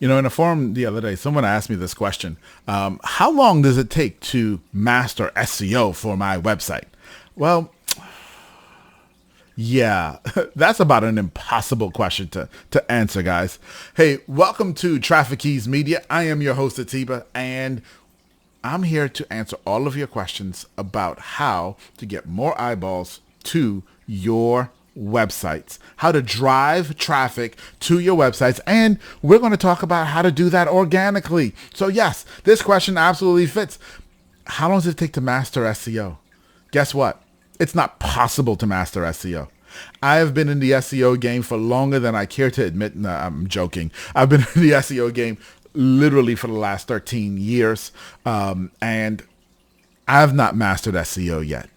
In a forum the other day, someone asked me this question. How long does it take to master SEO for my website? Well, yeah, that's about an impossible question to answer, guys. Hey, welcome to Traffic Keys Media. I am your host, Atiba, and I'm here to answer all of your questions about how to get more eyeballs to your websites, how to drive traffic to your websites, and we're going to talk about how to do that organically. So yes, this question absolutely fits. How long does it take to master SEO? Guess what? It's not possible to master SEO. I have been in the SEO game for longer than I care to admit. No, I'm joking. I've been in the SEO game literally for the last 13 years, and I've not mastered SEO yet.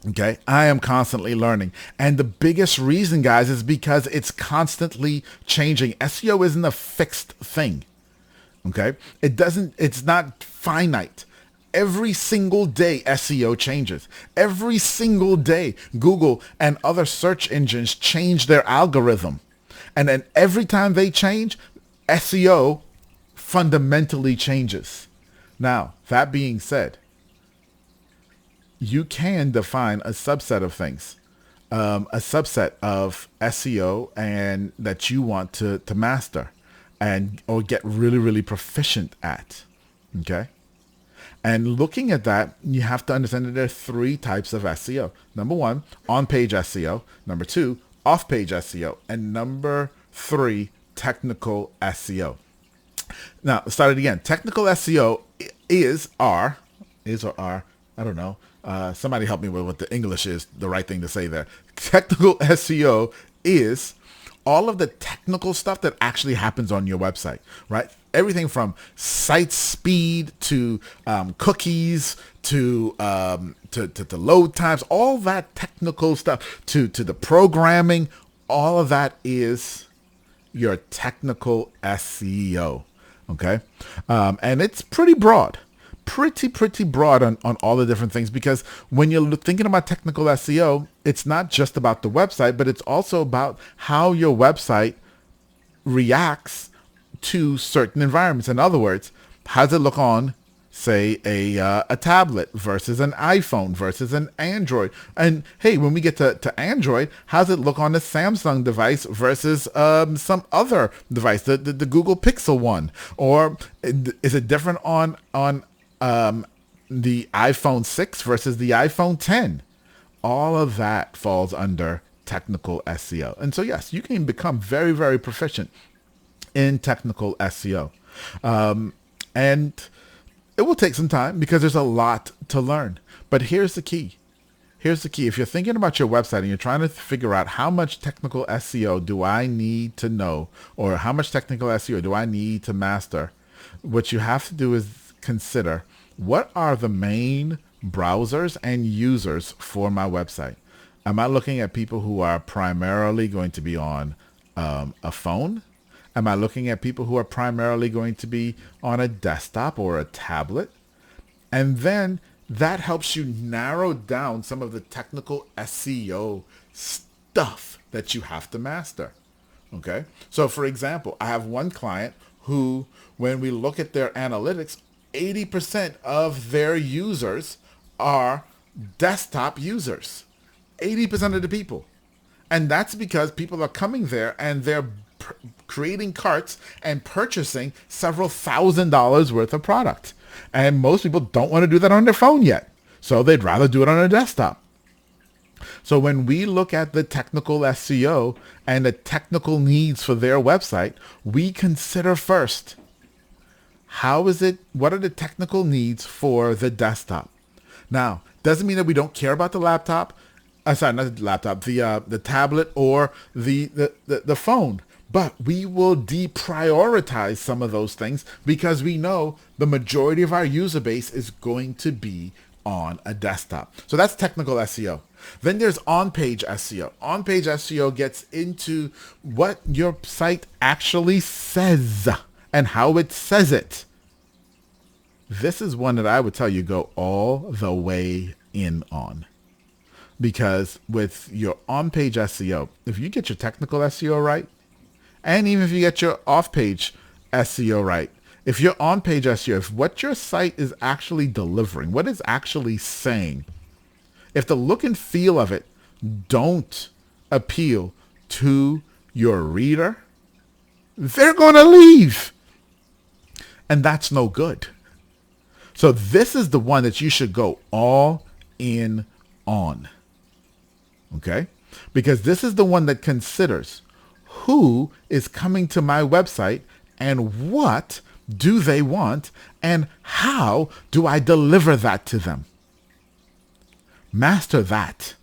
Okay, I am constantly learning. And the biggest reason, guys, is because it's constantly changing. SEO isn't a fixed thing. Okay, it's not finite. Every single day, SEO changes. Every single day, Google and other search engines change their algorithm. And then every time they change, SEO fundamentally changes. Now, that being said, you can define a subset of things, a subset of SEO and that you want to master and or get really, really proficient at. Okay. And looking at that, you have to understand that there are three types of SEO. Number one, on-page SEO. Number two, off-page SEO. And number three, technical SEO. Now, let's start it again. Technical SEO is or are, I don't know. Somebody help me with what the English is, the right thing to say there. Technical SEO is all of the technical stuff that actually happens on your website, right? Everything from site speed to cookies to load times, all that technical stuff to the programming, all of that is your technical SEO, okay? And it's pretty broad. Pretty broad on all the different things, because when you're thinking about technical SEO, it's not just about the website, but it's also about how your website reacts to certain environments. In other words, how does it look on, say, a tablet versus an iPhone versus an Android? And hey, when we get to Android, how does it look on a Samsung device versus some other device, the Google Pixel one? Or is it different on the iPhone 6 versus the iPhone 10? All of that falls under technical SEO. And so yes, you can become very, very proficient in technical SEO. And it will take some time because there's a lot to learn. But here's the key. Here's the key. If you're thinking about your website and you're trying to figure out how much technical SEO do I need to know, or how much technical SEO do I need to master, what you have to do is consider, what are the main browsers and users for my website? Am I looking at people who are primarily going to be on a phone? Am I looking at people who are primarily going to be on a desktop or a tablet? And then that helps you narrow down some of the technical SEO stuff that you have to master. Okay. So for example, I have one client who, when we look at their analytics, 80% of their users are desktop users. 80% of the people. And that's because people are coming there and they're creating carts and purchasing several $1,000s worth of product. And most people don't want to do that on their phone yet. So they'd rather do it on a desktop. So when we look at the technical SEO and the technical needs for their website, we consider first, what are the technical needs for the desktop? Now, doesn't mean that we don't care about the laptop. Sorry, not the laptop, the tablet or the phone. But we will deprioritize some of those things because we know the majority of our user base is going to be on a desktop. So that's technical SEO. Then there's on-page SEO. On-page SEO gets into what your site actually says and how it says it. This is one that I would tell you go all the way in on. Because with your on-page SEO, if you get your technical SEO right, and even if you get your off-page SEO right, if you're on-page SEO, if what your site is actually delivering, what it's actually saying, if the look and feel of it don't appeal to your reader, they're going to leave. And that's no good. So this is the one that you should go all in on. Okay? Because this is the one that considers who is coming to my website and what do they want and how do I deliver that to them. Master that.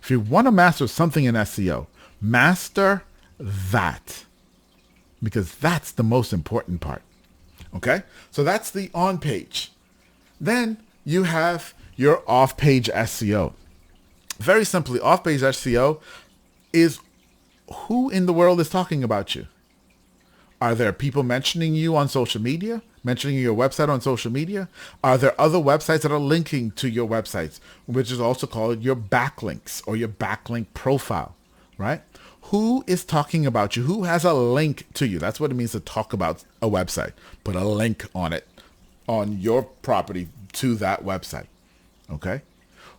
If you want to master something in SEO, master that. Because that's the most important part. Okay? So that's the on-page. Then you have your off-page SEO. Very simply, off-page SEO is who in the world is talking about you. Are there people mentioning you on social media? Mentioning your website on social media? Are there other websites that are linking to your websites, which is also called your backlinks or your backlink profile, right? Who is talking about you? Who has a link to you? That's what it means to talk about a website. Put a link on it, on your property to that website, okay?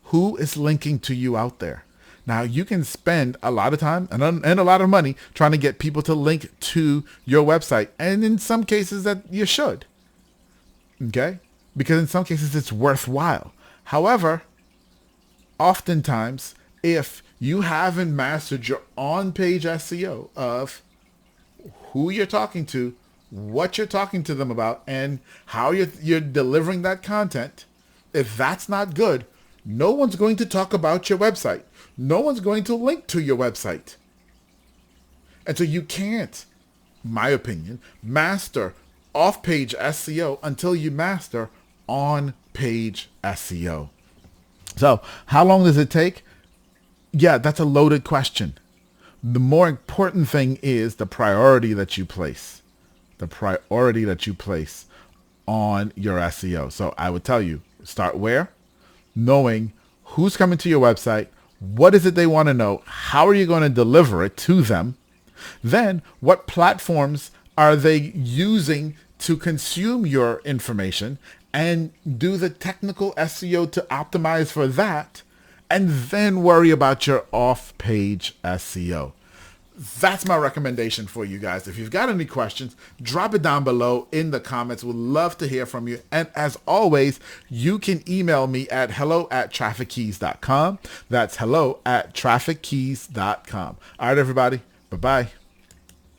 Who is linking to you out there? Now, you can spend a lot of time and a lot of money trying to get people to link to your website. And in some cases that you should. Okay? Because in some cases it's worthwhile. However, oftentimes, if you haven't mastered your on-page SEO of who you're talking to, what you're talking to them about, and how you're delivering that content, if that's not good, no one's going to talk about your website. No one's going to link to your website. And so you can't, in my opinion, master off-page SEO until you master on-page SEO. So how long does it take? Yeah, that's a loaded question. The more important thing is the priority that you place. The priority that you place on your SEO. So I would tell you, start where? Knowing who's coming to your website, what is it they want to know, how are you going to deliver it to them, then what platforms are they using to consume your information, and do the technical SEO to optimize for that, and then worry about your off-page SEO. That's my recommendation for you guys. If you've got any questions, drop it down below in the comments. We'd love to hear from you. And as always, you can email me at hello@traffickeys.com. That's hello@traffickeys.com. All right, everybody. Bye-bye.